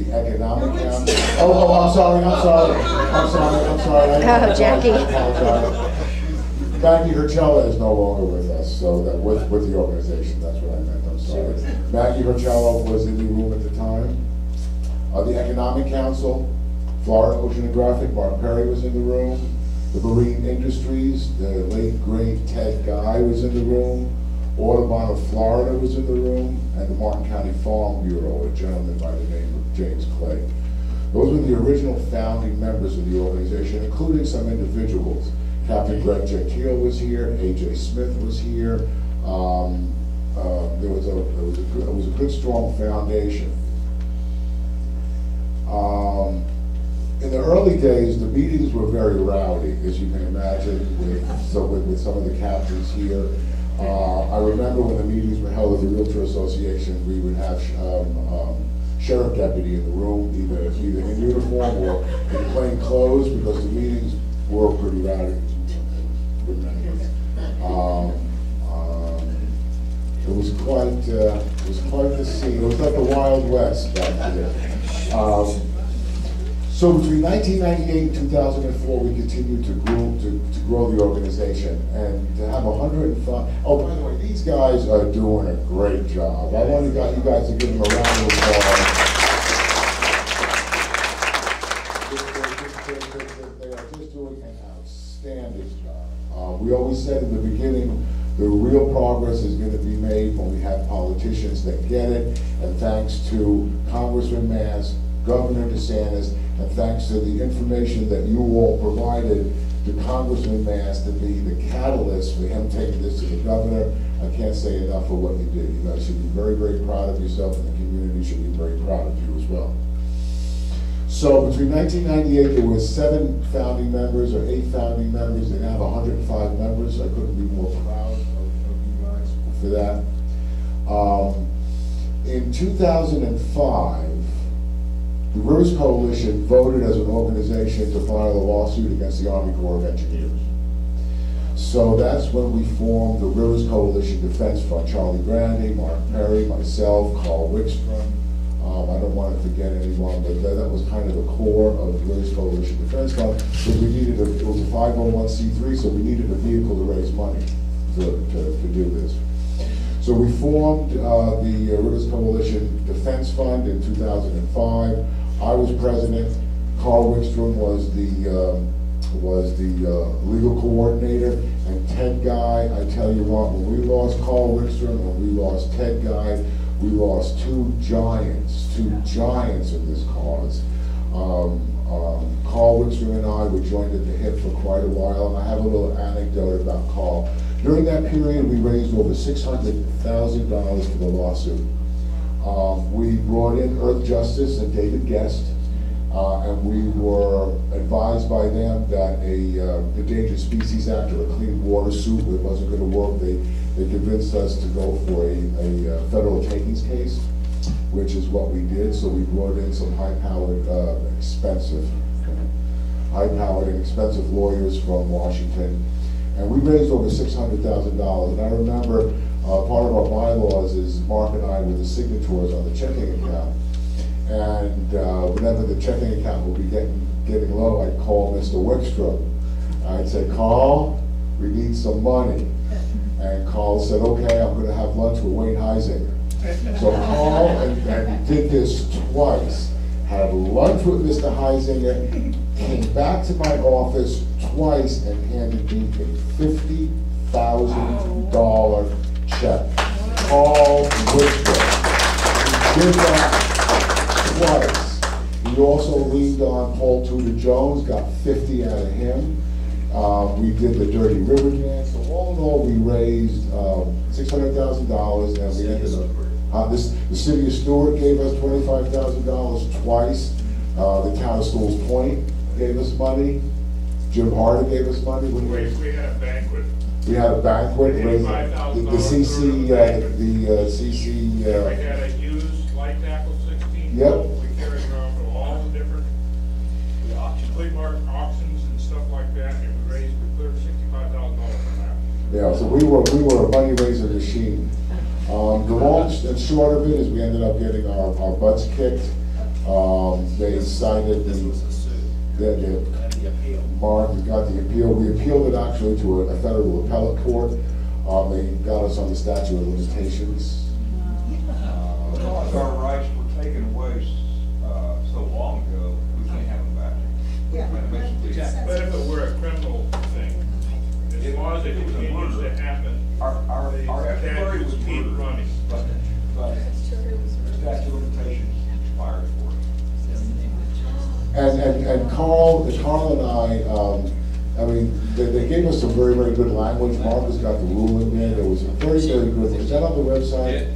the Economic Council. I'm sorry. Oh, Jackie. I apologize. Maggie Hercella is no longer with us, so that with the organization, that's what I meant, I'm sorry. Maggie Hercella was in the room at the time. The Economic Council, Florida Oceanographic, Mark Perry was in the room. The Marine Industries, the late great Ted Guy was in the room. Audubon of Florida was in the room, and the Martin County Farm Bureau, a gentleman by the name of James Clay. Those were the original founding members of the organization, including some individuals. Captain Greg Gentile was here, A.J. Smith was here. It was a good, strong foundation. In the early days, the meetings were very rowdy, as you can imagine, with some of the captains here. I remember when the meetings were held at the Realtor Association, we would have sheriff deputy in the room, either in uniform or in plain clothes, because the meetings were pretty rowdy. It was quite the scene. It was like the Wild West back there. So between 1998 and 2004, we continued to grow the organization and to have 105. Oh, by the way, these guys are doing a great job. I want you guys to give them a round of applause. They are just doing an outstanding job. We always said in the beginning, the real progress is going to be made when we have politicians that get it, and thanks to Congressman Mance, Governor DeSantis, and thanks to the information that you all provided to Congressman Mance to be the catalyst for him taking this to the governor, I can't say enough for what you did. You guys should be very, very proud of yourself, and the community should be very proud of you as well. So between 1998, there were 7 founding members or 8 founding members. They now have 105 members. I couldn't be more proud of you guys for that. In 2005, the Rivers Coalition voted as an organization to file a lawsuit against the Army Corps of Engineers. So that's when we formed the Rivers Coalition Defense Fund. Charlie Grandi, Mark Perry, myself, Carl Wickstrom. I don't want to forget anyone, but that was kind of the core of the Rivers Coalition Defense Fund. So we needed it was a 501c3, so we needed a vehicle to raise money to do this. So we formed the Rivers Coalition Defense Fund in 2005. I was president. Carl Wickstrom was the legal coordinator, and Ted Guy. I tell you what, when we lost Carl Wickstrom, when we lost Ted Guy, we lost two giants in this cause. Carl Wickstrom and I were joined at the hip for quite a while, and I have a little anecdote about Carl. During that period, we raised over $600,000 for the lawsuit. We brought in Earth Justice and David Guest, and we were advised by them that the Endangered Species Act or a Clean Water suit wasn't going to work. They convinced us to go for a federal takings case, which is what we did. So we brought in some high-powered, expensive lawyers from Washington. And we raised over $600,000. And I remember part of our bylaws is Mark and I were the signatories on the checking account. And whenever the checking account would be getting low, I'd call Mr. Wickstrom. I'd say, Carl, we need some money. And Carl said, okay, I'm going to have lunch with Wayne Heisinger. So Carl and did this twice. Had lunch with Mr. Heisinger, came back to my office twice and handed me a $50,000 check. Carl Wickstrom. He did that twice. He also leaned on Paul Tudor Jones, got 50 out of him. We did the Dirty River Dance. So all in all, we raised $600,000, and we ended up. The city of Stuart gave us $25,000 twice. The town of Stools Point gave us money. Jim Harder gave us money. We had a banquet. We had a banquet. The CC. We had a used light tackle 16. Yep. We carried around to all the different flea market auctions and stuff like that, and we cleared $65,000 from that. Yeah, so we were a money raiser machine. The long and short of it is we ended up getting our butts kicked. They cited This was a suit. the And the appeal. Mark got the appeal. We appealed it actually to a federal appellate court. They got us on the statute of limitations. Because our rights were taken away so long ago, we can't have them back. Yeah. But if it were a criminal thing, as long as it continues to happen, Our the estuary was statutes keep murdered, running. but statute of limitations expired for it. And Carl and I mean, they gave us some very, very good language. Mark has got the rule in there. There was a very, very good. Is that on the website?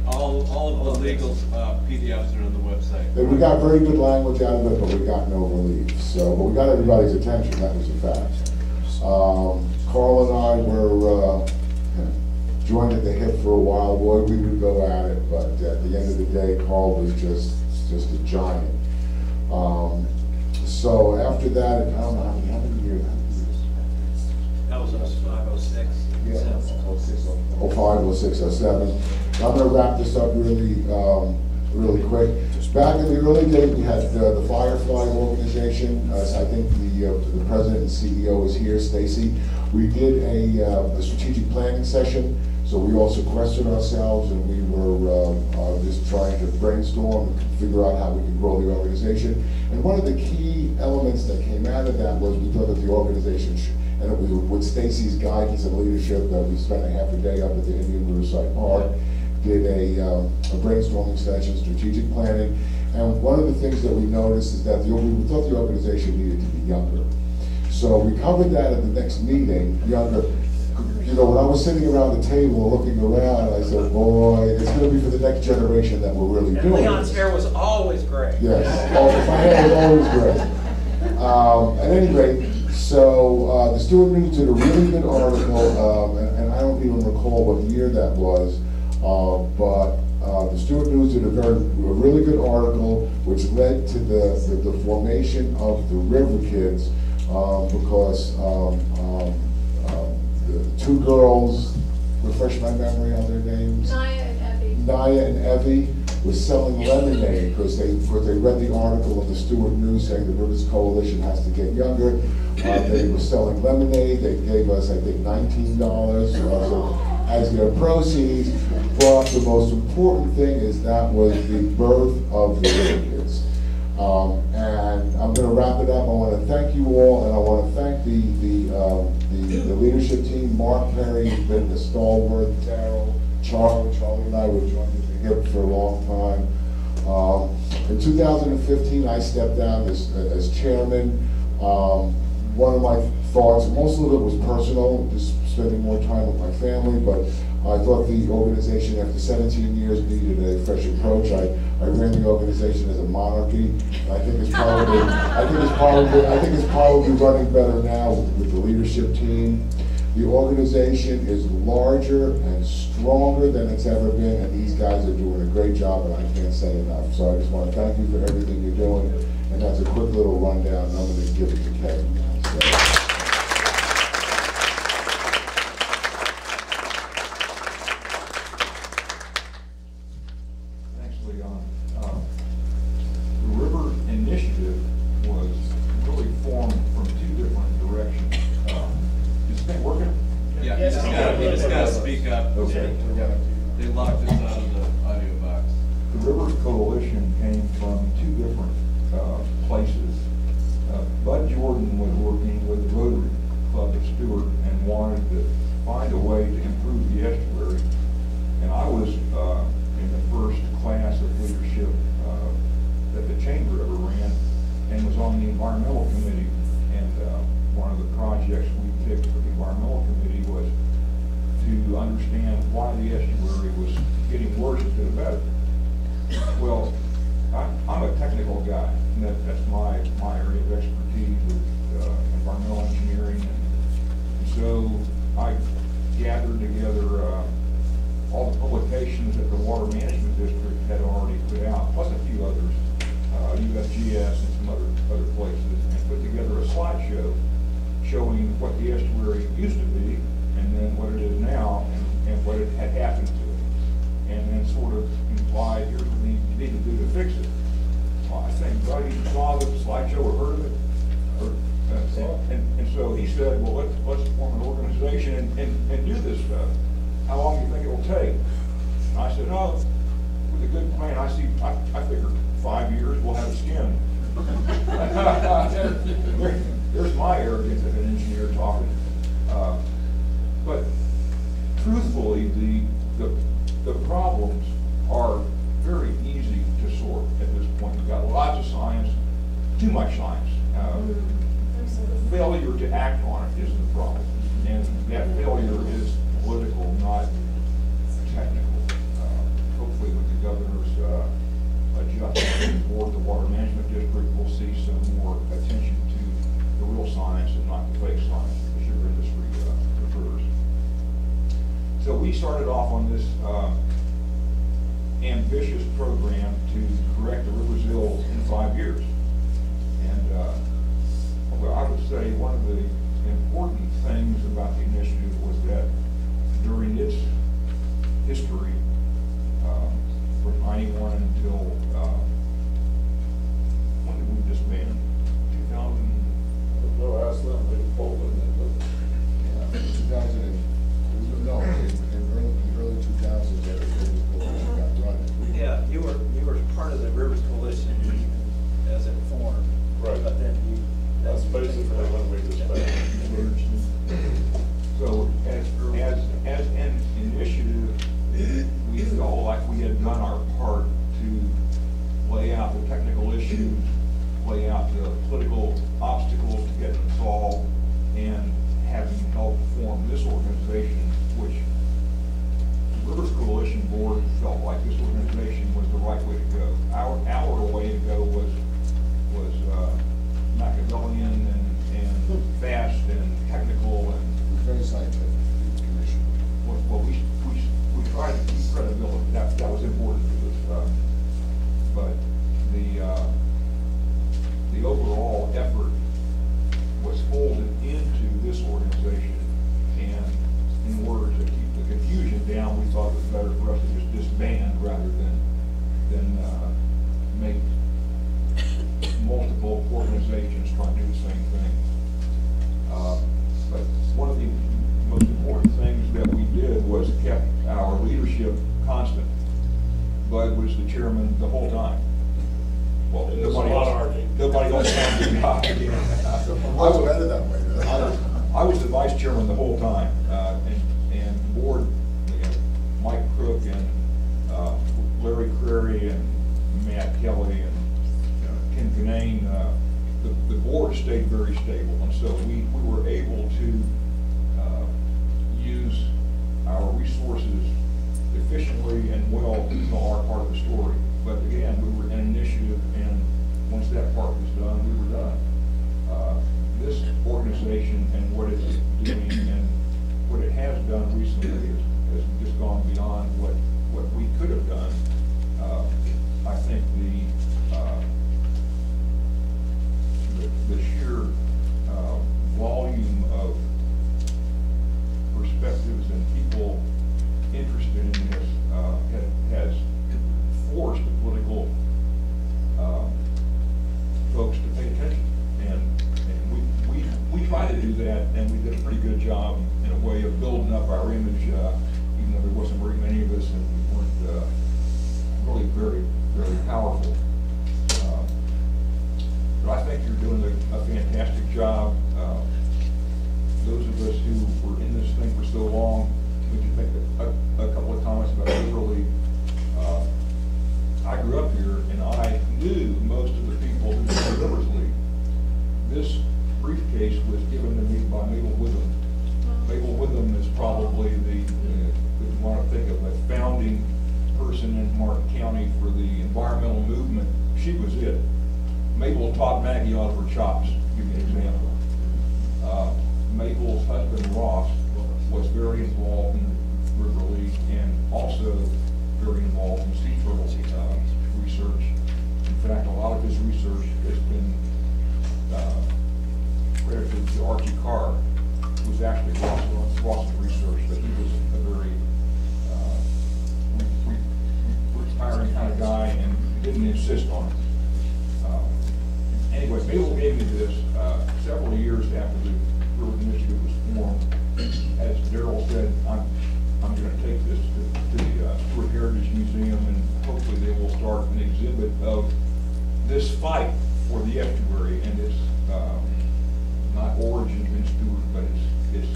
All of the legal PDFs are on the website. We got very good language out of it, but we got no relief. So, but we got everybody's attention. That was a fact. Carl and I were joined at the hip for a while. Boy, we would go at it, but at the end of the day, Carl was just a giant. So after that, I don't know how many years. That was 05, 06. Yeah, 05, 06, 07. I'm gonna wrap this up really, really quick. Back in the early days, we had the Firefly organization. I think the president and CEO is here, Stacy. We did a strategic planning session. So we all sequestered ourselves and we were just trying to brainstorm and figure out how we could grow the organization. And one of the key elements that came out of that was we thought that the organization, and it was with Stacy's guidance and leadership, that we spent a half a day up at the Indian Riverside Park, did a brainstorming session, strategic planning. And one of the things that we noticed is that we thought the organization needed to be younger. So we covered that at the next meeting, younger. You know, when I was sitting around the table looking around, I said, boy, it's going to be for the next generation that we're really And doing Leon's this. hair was always gray. Yes, my hair was always great. At any rate, so the Stuart News did a really good article, and I don't even recall what year that was, but the Stuart News did a really good article, which led to the formation of the River Kids, because the two girls, refresh my memory on their names. Naya and Evie was selling lemonade because they read the article in the Stuart News saying the Rivers Coalition has to get younger. They were selling lemonade. They gave us, I think, $19 as their proceeds. But the most important thing is that was the birth of the River Kids. And I'm going to wrap it up. I want to thank you all, and I want to thank the leadership team. Mark Perry has been the stalwart. Darryl, Charlie and I were joined at the hip for a long time. In 2015, I stepped down as chairman. One of my thoughts, most of it was personal, just spending more time with my family, but I thought the organization, after 17 years, needed a fresh approach. I ran the organization as a monarchy, and I think it's probably running better now with the leadership team. The organization is larger and stronger than it's ever been, and these guys are doing a great job, and I can't say enough. So I just want to thank you for everything you're doing, and that's a quick little rundown, and I'm going to give it to Kevin now. So. The River Initiative was really formed from two different directions. Is it working? Yeah, you just gotta speak up. Okay. They locked us out of the audio box. The Rivers Coalition came from two different places. Bud Jordan was working with the Rotary Club of Stuart and wanted to find a way to improve the estuary. And I was in the first class of leadership that the chamber ever ran, and was on the environmental committee. And one of the projects we picked for the environmental committee was to understand why the estuary was getting worse instead of better. Well, I'm a technical guy, and that's my area of expertise with environmental engineering. And so I gathered together all the publications that the Water Management District had already put out, plus a few others, USGS and some other places, and put together a slideshow showing what the estuary used to be, and then what it is now, and what it had happened to it. And then sort of implied, here's what we need to do to fix it. Well, I think Buddy saw the slideshow or heard of it. And so he said, well, let's form an organization and do this stuff. How long do you think it will take? And I said, oh, with a good plan, I figured 5 years, we'll have a skin. There's my arrogance as an engineer talking. But truthfully, the problems are very easy to sort at this point. We've got lots of science, too much science. Failure to act on it is the problem. And that failure is political, not technical. Hopefully with the governor's adjustment for the water management district, we'll see some more attention to the real science and not the fake science that the sugar industry prefers. So we started off on this ambitious program to correct the river's ills in 5 years. And well, I would say one of the important things about the initiative was that during its history, from 91 until, when did we disband? 2000? No, ask them, they pulled it in. 2000 and, no, in early 2000s, everything got running. Yeah, you were part of the Rivers Coalition as it formed. Right. But then you. That's basically when we disbanded. So as an initiative, we felt like we had done our part to lay out the technical issues, lay out the political obstacles to get them solved, and having helped form this organization, which the Rivers Coalition Board felt like this organization was the right way to go. Our way to go was Machiavellian and fast and technical and Very scientific commission. well, we tried to keep credibility. That was important to us. But the overall effort was folded into this organization, and in order to keep the confusion down, we thought it was better for us to just disband rather than make multiple organizations trying to do the same thing. But one of the most important things that we did was kept our leadership constant. Bud was the chairman the whole time. Well, There's a lot of arguing. nobody else had to die again. I was better that way, though. I was the vice chairman the whole time, and the board, Mike Crook and Larry Crary and Matt Kelly and Ken Canane, the board stayed very stable, and so we were able to use our resources efficiently and well to tell our part of the story. But again, we were an initiative, and once that part was done, we were done. This organization and what it's doing and what it has done recently has just gone beyond what we could have done. I think the sheer volume of perspectives and people interested in this has forced the political folks to pay attention, and we try to do that, and we did a pretty good job in a way of building up our image, even though there wasn't very many of us and we weren't really very, very powerful. But I think you're doing a fantastic job. Those of us who were in this thing for so long, we could make a couple of comments about it. Really, I grew up here, and I knew most of the people who were Rivers League. This briefcase was given to me by Mabel Witham. Mabel Witham is probably if you want to think of a founding person in Martin County for the environmental movement. She was it. Mabel taught Maggie out of her chops, to give you an example. Mabel's husband, Ross, was very involved in the River League and also very involved in sea turtle research. In fact, a lot of his research has been credited to Archie Carr, who was actually Ross's research, but he was a very retiring kind of guy and didn't insist on it. anyway, Mabel gave me this several years after the River Initiative was formed. As Darrell said, I'm going to take this to the Stuart Heritage Museum, and hopefully they will start an exhibit of this fight for the estuary and its not origins in Stuart, but its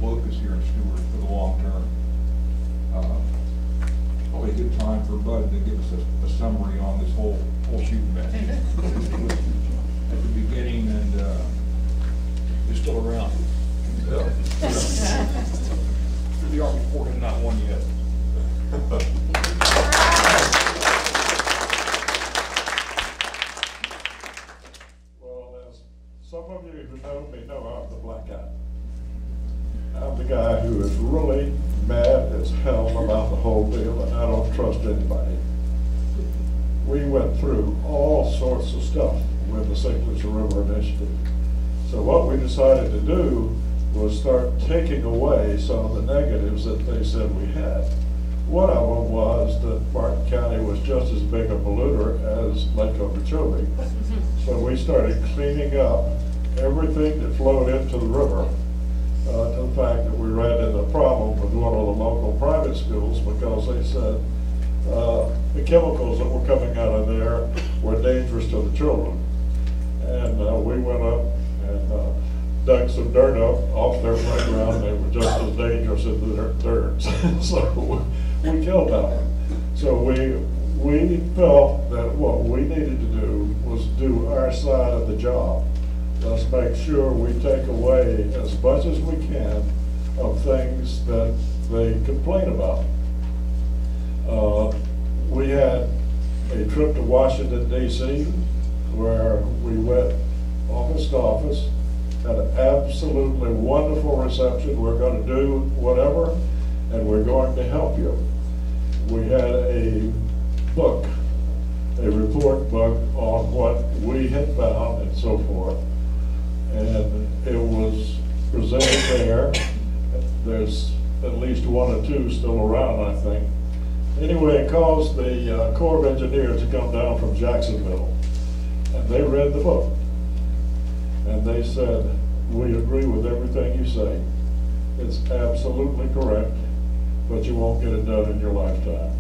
locus here in Stuart for the long term. Probably a good time for Bud to give us a summary on this whole shooting match. At the beginning, and is still around. Yeah. The Army Corps has not won yet. Well, as some of you who know me know, I'm the black guy. I'm the guy who is really mad as hell about the whole deal, and I don't trust anybody. We went through all sorts of stuff with the St. River Initiative. So what we decided to do was start taking away some of the negatives that they said we had. One of them was that Martin County was just as big a polluter as Lake Okeechobee. So we started cleaning up everything that flowed into the river, to the fact that we ran into a problem with one of the local private schools because they said the chemicals that were coming out of there were dangerous to the children. And we went up and dug some dirt up off their playground, and they were just as dangerous as the dirt. So we killed that one. So we felt that what we needed to do was do our side of the job. Let's make sure we take away as much as we can of things that they complain about. We had a trip to Washington, D.C., where we went office to office, had an absolutely wonderful reception. We're going to do whatever, and we're going to help you. We had a book, a report book on what we had found and so forth, and it was presented there. There's at least one or two still around, I think. Anyway, it caused the Corps of Engineers to come down from Jacksonville, and they read the book. And they said, we agree with everything you say. It's absolutely correct, but you won't get it done in your lifetime.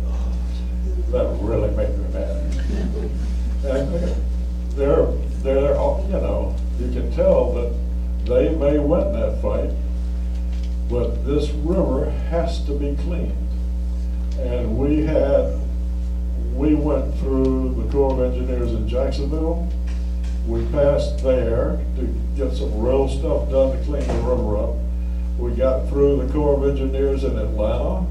That really made me mad. And they're, you know, you can tell that they may win that fight, but this river has to be cleaned. And we went through the Corps of Engineers in Jacksonville. We passed there to get some real stuff done to clean the river up. We got through the Corps of Engineers in Atlanta.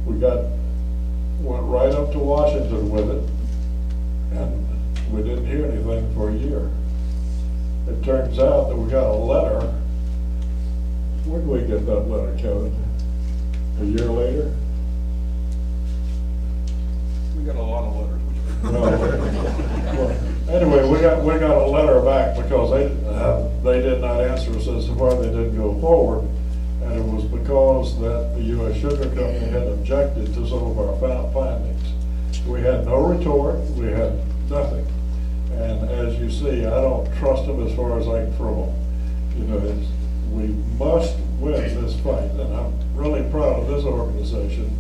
We went right up to Washington with it, and we didn't hear anything for a year. It turns out that we got a letter. When did we get that letter, Kevin? A year later? We got a lot of letters. Well, anyway, we got a letter back because they did not answer us as to why they didn't go forward, and it was because that the U.S. Sugar Company had objected to some of our findings. We had no retort, we had nothing, and as you see, I don't trust them as far as I can throw them. You know, we must win this fight, and I'm really proud of this organization.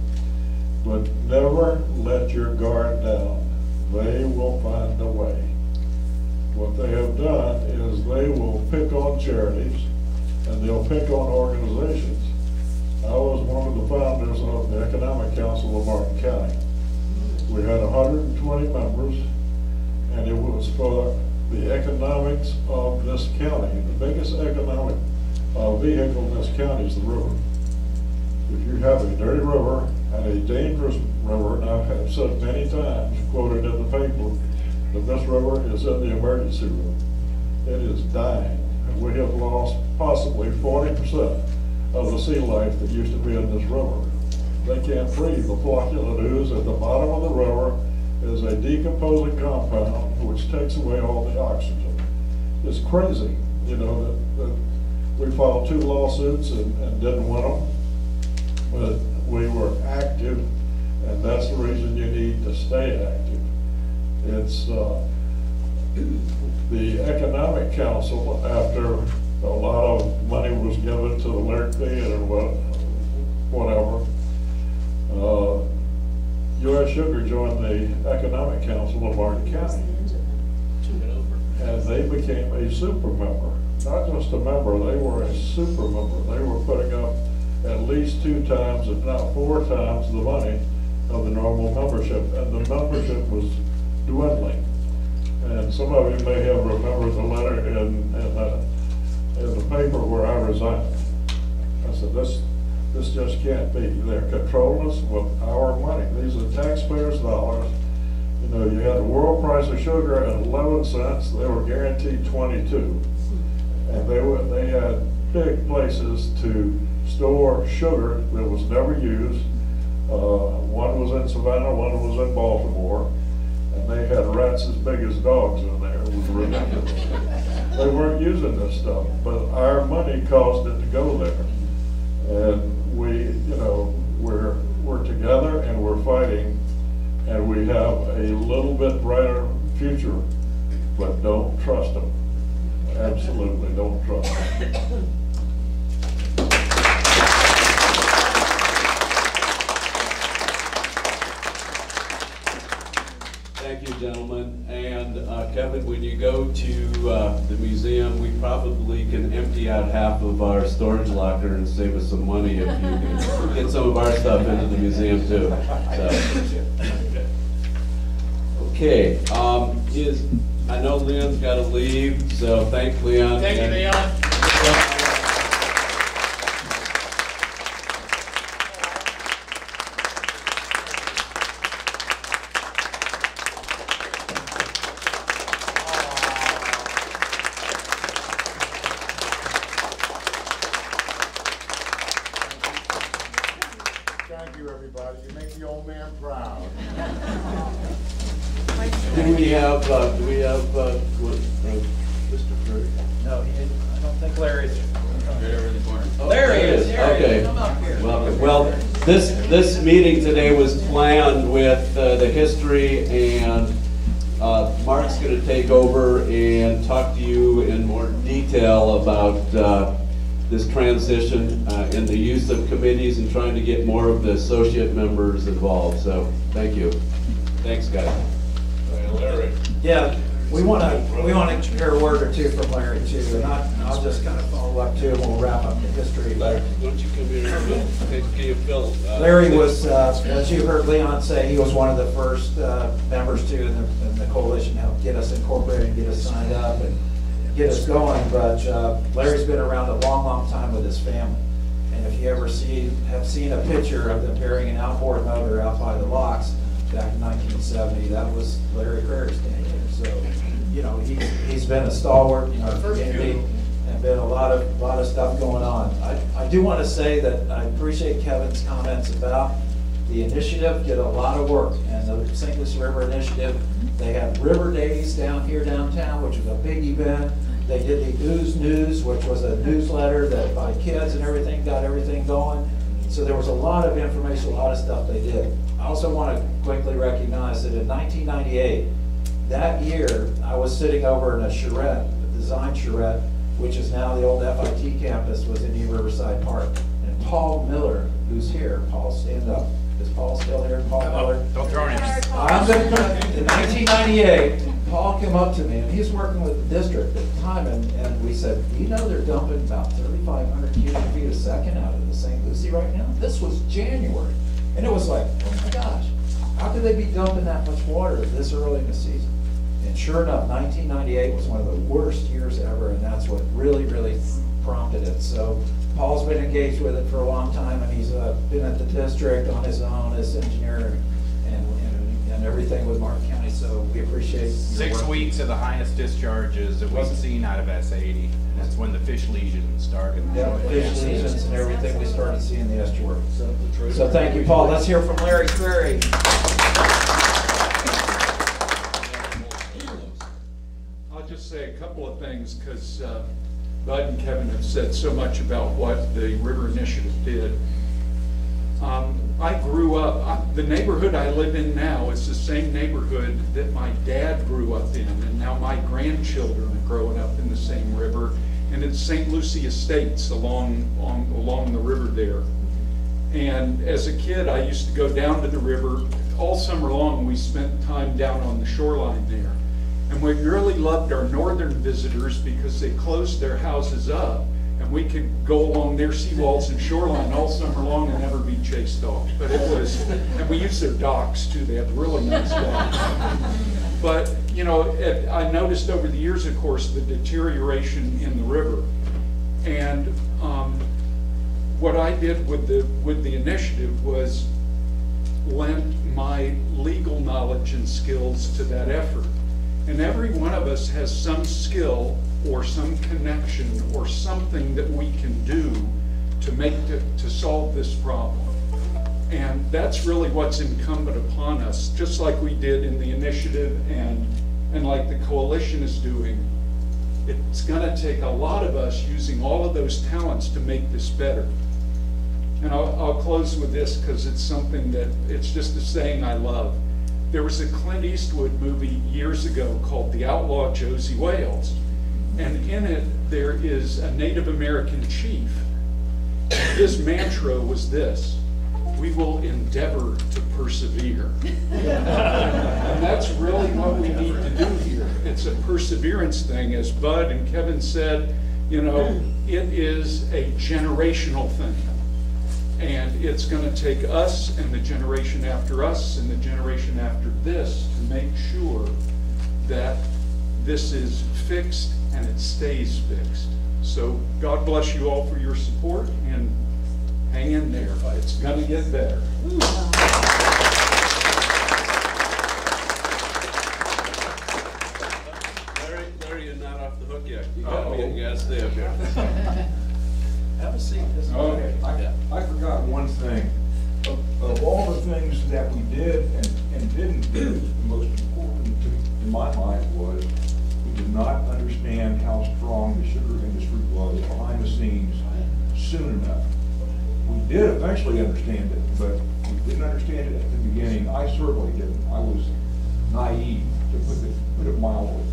But never let your guard down. They will find a way. What they have done is they will pick on charities and they'll pick on organizations. I was one of the founders of the Economic Council of Martin County. We had 120 members, and it was for the economics of this county. The biggest economic vehicle in this county is the river. If you have a dirty river and a dangerous river, and I have said many times, quoted in the paper, that this river is in the emergency room. It is dying. And we have lost possibly 40% of the sea life that used to be in this river. They can't breathe. The flocculent ooze at the bottom of the river is a decomposing compound which takes away all the oxygen. It's crazy, you know, that we filed 2 lawsuits and didn't win them. But we were active, and that's the reason you need to stay active. It's the Economic Council, after a lot of money was given to the Lyric Theater, whatever, U.S. Sugar joined the Economic Council of Martin County. And they became a super member. Not just a member, they were a super member. They were putting up at least 2 times, if not 4 times, the money of the normal membership. And the membership was dwindling. And some of you may have remembered the letter in the paper where I resigned. I said, this just can't be. They're controlling us with our money. These are taxpayers' dollars. You know, you had the world price of sugar at 11 cents. They were guaranteed 22. And they had big places to store sugar that was never used. One was in Savannah, one was in Baltimore. And they had rats as big as dogs in there. It was ridiculous. They weren't using this stuff, but our money caused it to go there. And we, you know, we're together and we're fighting, and we have a little bit brighter future, but don't trust them. Absolutely don't trust them. Thank you, gentlemen. And Kevin, when you go to the museum, we probably can empty out half of our storage locker and save us some money if you can get some of our stuff into the museum too. So. Okay. I know Leon's got to leave, so thanks, Leon. Thank you, Leon. Thank you, everybody. You make the old man proud. Do we have Mr. Curry? No, I don't think Larry's. Oh, There he is. Okay. Come up here. Welcome. Well, this meeting today was planned with the history, and Mark's going to take over and talk to you in more detail about this transition in the use of committees and trying to get more of the associate members involved. So, thank you. Thanks, guys. Larry. Yeah, we want to hear a word or two from Larry too, and I'll just kind of follow up too, and we'll wrap up the history. Larry, why don't you come here and can you fill? Larry was, as you heard Leon say, he was one of the first members too in the coalition, helped get us incorporated, and get us signed up, and get us going. But Larry's been around a long, long time with his family. And if you ever have seen a picture of them burying an outboard motor out by the locks back in 1970, that was Larry Prairie standing there. So, you know, he's been a stalwart in our community, and been a lot of stuff going on. I do want to say that I appreciate Kevin's comments about the initiative. Did a lot of work, and the St. Lucie River Initiative. They had River Days down here downtown, which was a big event. They did the Ooze News, which was a newsletter that by kids and everything got everything going. So there was a lot of information, a lot of stuff they did. I also want to quickly recognize that in 1998, that year, I was sitting over in a charrette, a design charrette, which is now the old FIT campus, was in New Riverside Park. And Paul Miller, who's here, Paul, stand up. Is Paul still here? Paul Miller? Don't throw anything. I'm going to put, in 1998, Paul came up to me, and he's working with the district at the time, and we said, do you know they're dumping about 3,500 cubic feet a second out of the St. Lucie right now? This was January. And it was like, oh my gosh, how could they be dumping that much water this early in the season? And sure enough, 1998 was one of the worst years ever, and that's what really, really prompted it. So Paul's been engaged with it for a long time, and he's been at the district on his own as engineer and everything with Martin County. So we appreciate your 6 work. weeks of the highest discharges that we've seen out of S80. That's when the fish lesions started. Yeah, fish lesions and everything, we started seeing the estuary. So thank you, Paul. Let's hear from Larry Prairie. I'll just say a couple of things, because Bud and Kevin have said so much about what the River Initiative did. I grew up, the neighborhood I live in now is the same neighborhood that my dad grew up in, and now my grandchildren are growing up in the same river, and it's St. Lucie Estates along the river there. And as a kid, I used to go down to the river. All summer long, we spent time down on the shoreline there. And we really loved our northern visitors because they closed their houses up, and we could go along their seawalls and shoreline all summer long and never be chased off. But it was, and we used their docks too. They had really nice docks. But, you know, I noticed over the years, of course, the deterioration in the river. And what I did with the initiative was lent my legal knowledge and skills to that effort. And every one of us has some skill or some connection or something that we can do to solve this problem. And that's really what's incumbent upon us, just like we did in the initiative and like the coalition is doing. It's gonna take a lot of us using all of those talents to make this better. And I'll close with this because it's something that, it's just a saying I love. There was a Clint Eastwood movie years ago called The Outlaw Josie Wales. And in it, there is a Native American chief. His mantra was this: we will endeavor to persevere. And that's really what we need to do here. It's a perseverance thing. As Bud and Kevin said, you know, it is a generational thing. And it's going to take us and the generation after us and the generation after this to make sure that this is fixed and it stays fixed. So God bless you all for your support, and hang in there. It's going to get better. Larry, you're not off the hook yet. You gotta stay up here. Have a seat. Okay, I forgot one thing. Of all the things that we did and didn't do, the most important in my mind was we did not understand how strong the sugar industry was behind the scenes soon enough. We did eventually understand it, but we didn't understand it at the beginning. I certainly didn't. I was naive, to put it mildly.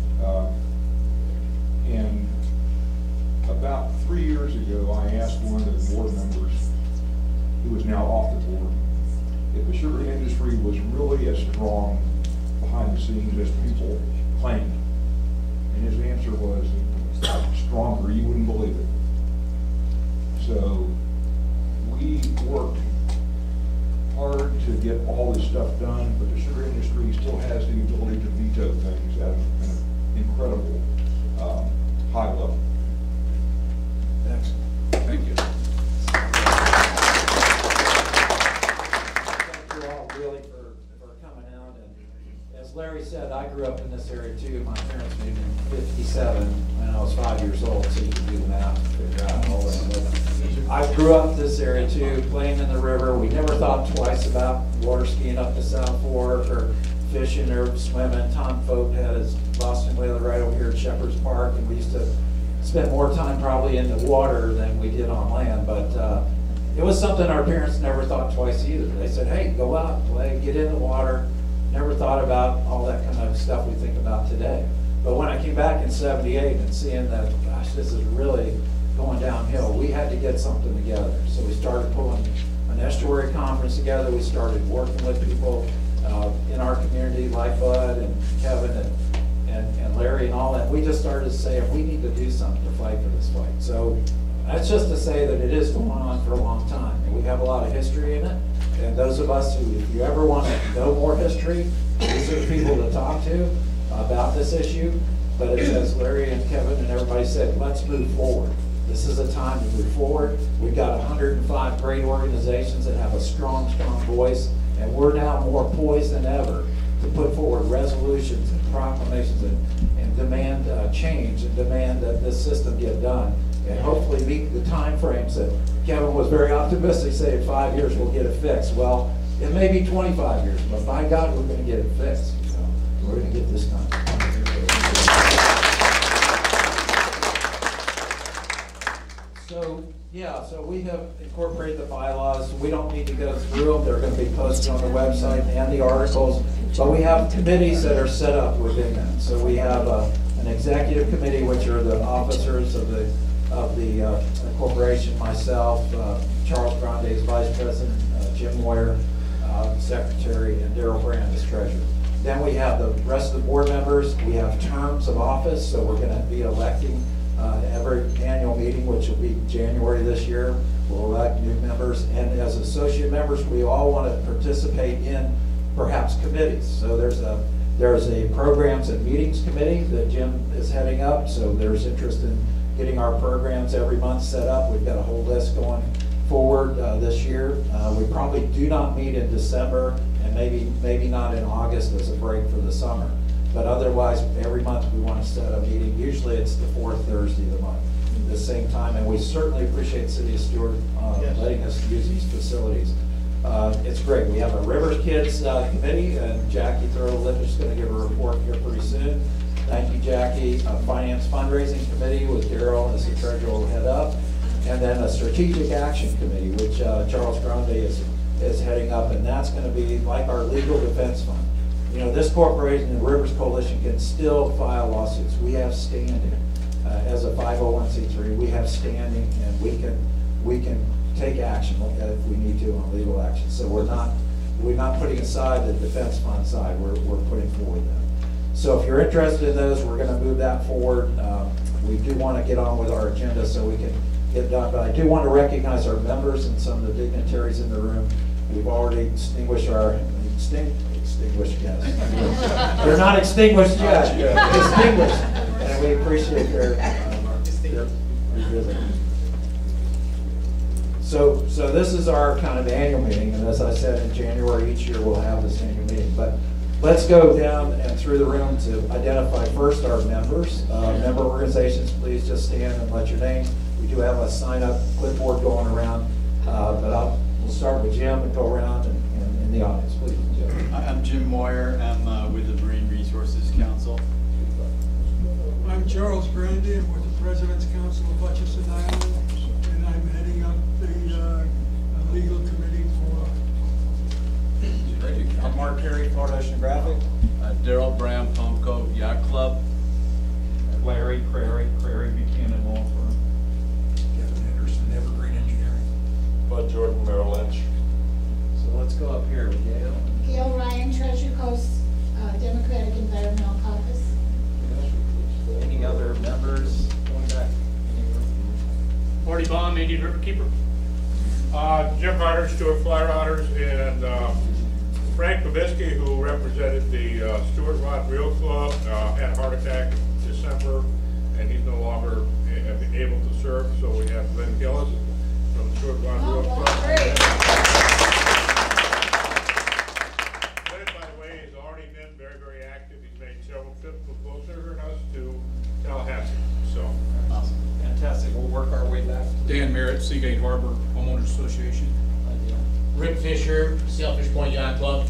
And about 3 years ago, I asked one of the board members, who is now off the board, if the sugar industry was really as strong behind the scenes as people claimed. And his answer was, stronger, you wouldn't believe it. So we worked hard to get all this stuff done, but the sugar industry still has the ability to veto things at an incredible high level. Excellent. Thank you. Thank you all really for coming out. And as Larry said, I grew up in this area too. My parents moved in '57 when I was 5 years old, so you can do the math and figure out how old I was. I grew up in this area too, playing in the river. We never thought twice about water skiing up to South Fork or fishing or swimming. Tom Fote had his Boston Whaler right over here at Shepherd's Park, and we used to spend more time probably in the water than we did on land. But it was something our parents never thought twice either. They said, hey, go out, play, get in the water. Never thought about all that kind of stuff we think about today. But when I came back in '78 and seeing that, gosh, this is really going downhill, we had to get something together. So we started pulling an estuary conference together. We started working with people in our community like Bud and Kevin and Larry and all that. We just started saying we need to do something to fight for this fight. So that's just to say that it is going on for a long time. And we have a lot of history in it. And those of us who, if you ever want to know more history, these are the people to talk to about this issue. But it's, as Larry and Kevin and everybody said, let's move forward. This is a time to move forward. We've got 105 great organizations that have a strong, strong voice. And we're now more poised than ever to put forward resolutions and proclamations and demand change and demand that this system get done. And hopefully meet the time frames that Kevin was very optimistic, saying 5 years we'll get it fixed. Well, it may be 25 years, but by God, we're going to get it fixed. So we're going to get this done. So Yeah, so we have incorporated the bylaws. We don't need to go through them. They're going to be posted on the website and the articles. But we have committees that are set up within that. So we have an executive committee, which are the officers of the corporation, myself, Charles Grande is vice president, Jim Moyer, secretary, and Daryl Brand is treasurer. Then we have the rest of the board members. We have terms of office, so we're going to be electing every annual meeting, which will be January this year. We'll elect new members, and as associate members, we all want to participate in perhaps committees. So there's a programs and meetings committee that Jim is heading up, so there's interest in getting our programs every month set up. We've got a whole list going forward this year. We probably do not meet in December, and maybe not in August as a break for the summer. But otherwise, every month we want to set a meeting. Usually it's the fourth Thursday of the month at the same time, and we certainly appreciate City of Stuart letting us use these facilities. It's great. We have a Rivers Kids committee, and Jackie Thurlow is going to give a report here pretty soon. Thank you, Jackie. A finance fundraising committee with Daryl as the treasurer will head up. And then a strategic action committee, which Charles Grande is heading up, and that's going to be like our legal defense fund. You know, this corporation, the Rivers Coalition, can still file lawsuits. We have standing as a 501c3. We have standing, and we can take action if we need to on legal action. So we're not putting aside the defense fund side. We're putting forward that. So if you're interested in those, we're going to move that forward. We do want to get on with our agenda so we can get done. But I do want to recognize our members and some of the dignitaries in the room. We've already extinguished our extinguished guests. They're not extinguished yet. Extinguished, and we appreciate their visit. So this is our kind of annual meeting, and as I said, in January each year we'll have this annual meeting. But let's go down and through the room to identify first our members. Member organizations, please just stand and let your name. We do have a sign-up clipboard going around, but we'll start with Jim and go around and in the audience, please. Jim. I'm Jim Moyer. I'm with the Marine Resources Council. I'm Charles Grande. I'm with the President's Council of Hutchinson Island, and I'm heading up the legal committee for. I'm Mark Carey, Florida Oceanographic. Daryl Brown, Palm Cove Yacht Club. Larry Crary, Buchanan Law Firm. Kevin Henderson, Evergreen Engineering. Bud Jordan, Merrill Lynch. So let's go up here with Gail. Gail Ryan, Treasure Coast Democratic Environmental Caucus. Any other members going back? Marty Baum, Indian River Keeper. Jim Ryder, Stuart Fly Rodders, and Frank Babisky, who represented the Stuart Rod Reel Club, had a heart attack in December, and he's no longer able to serve. So we have Glenn Gillis from the Stuart Rod Reel Club. Glenn, by the way, has already been very, very active. He's made several trips with closer than us to Tallahassee. So Awesome. Fantastic. We'll work our way back. Dan Merritt, Seagate Harbor Homeowners Association. Rick Fisher, Sailfish Point Yacht Club.